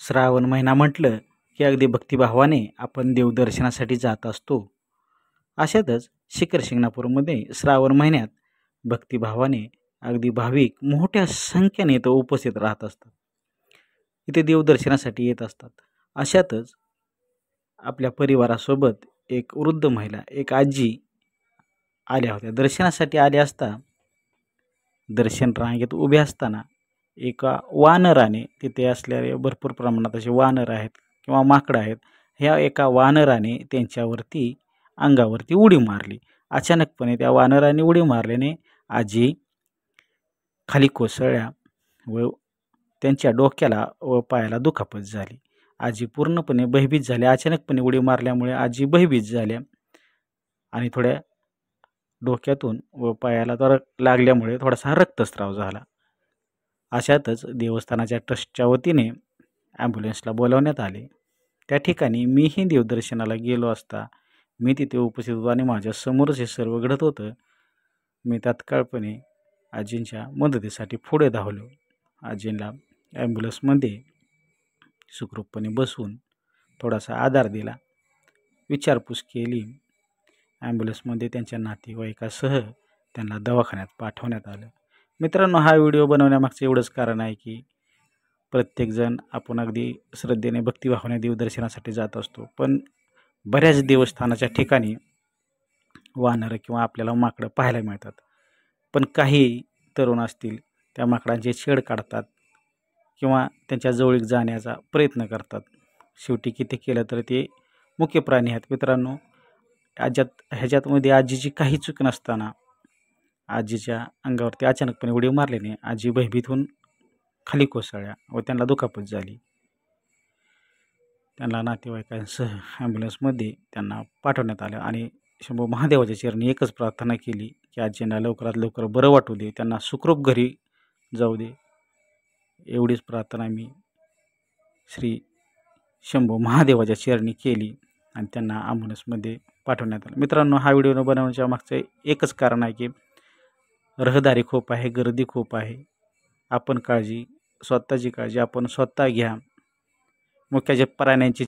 श्रावण महिना म्हटलं की अगदी भक्तिभावाने आपण देवदर्शनासाठी जात असतो. अशातच शिखर शिंगणापूरमध्ये श्रावण महिन्यात भक्तिभावाने अगदी भाविक मोठ्या संख्येने इथं उपस्थित राहत असतात. इथे देवदर्शनासाठी येत असतात. अशातच आपल्या परिवारासोबत एक वृद्ध महिला, एक आजी आल्या होत्या. दर्शनासाठी आल्या असता दर्शन रांगेत उभे असताना एका वानराने, तिथे असलेले भरपूर प्रमाणात असे वानर आहेत किंवा माकडं आहेत, ह्या एका वानराने त्यांच्यावरती अंगावरती उडी मारली. अचानकपणे त्या वानराने उडी मारल्याने आजी खाली कोसळल्या व त्यांच्या डोक्याला व पायाला दुखापत झाली. आजी पूर्णपणे भयभीत झाल्या. अचानकपणे उडी मारल्यामुळे आजी भयभीत झाल्या आणि थोड्या डोक्यातून व पायाला तर लागल्यामुळे थोडासा रक्तस्राव झाला. अशातच देवस्थानाच्या ट्रस्टच्या वतीने ॲम्ब्युलन्सला बोलावण्यात आले. त्या ठिकाणी मीही देवदर्शनाला गेलो असता मी तिथे उपस्थित होतो आणि माझ्यासमोरच हे सर्व घडत होतं. मी तात्काळपणे आजींच्या मदतीसाठी पुढे धावलो. आजींना ॲम्ब्युलन्समध्ये सुखरूपपणे बसवून थोडासा आधार दिला, विचारपूस केली. ॲम्ब्युलन्समध्ये त्यांच्या नातेवाईकासह त्यांना दवाखान्यात पाठवण्यात आलं. मित्रांनो, हा व्हिडिओ बनवण्यामागचं एवढंच कारण आहे की प्रत्येकजण आपण अगदी श्रद्धेने भक्तिभावाने देवदर्शनासाठी जात असतो, पण बऱ्याच देवस्थानाच्या ठिकाणी वानरं किंवा आपल्याला माकडं पाहायला मिळतात. पण काही तरुण असतील त्या माकडांचे छेड काढतात किंवा त्यांच्या जवळीक जाण्याचा प्रयत्न करतात. शेवटी किती केलं तर ते मुख्य प्राणी आहेत. मित्रांनो, ह्याच्यामध्ये आजीची काही चूक नसताना आजीच्या अंगावरती अचानकपणे उडी मारल्याने आजी भयभीत होऊन खाली कोसळल्या व त्यांना दुखापत झाली. त्यांना नातेवाईकांसह ॲम्ब्युलन्समध्ये त्यांना पाठवण्यात आलं आणि शंभू महादेवाच्या चरणी एकच प्रार्थना केली की आजींना लवकरात लवकर बरं वाटू दे, त्यांना सुखरूप घरी जाऊ दे. एवढीच प्रार्थना मी श्री शंभू महादेवाच्या चरणी केली आणि त्यांना ॲम्ब्युलन्समध्ये पाठवण्यात आलं. मित्रांनो, हा व्हिडिओ बनवण्याच्या मागचं एकच कारण आहे की रहदारी खूप आहे, गर्दी खूप आहे. आपण स्वतःची काळजी आपण स्वतः घ्या. मुख्य जे प्राण्यांची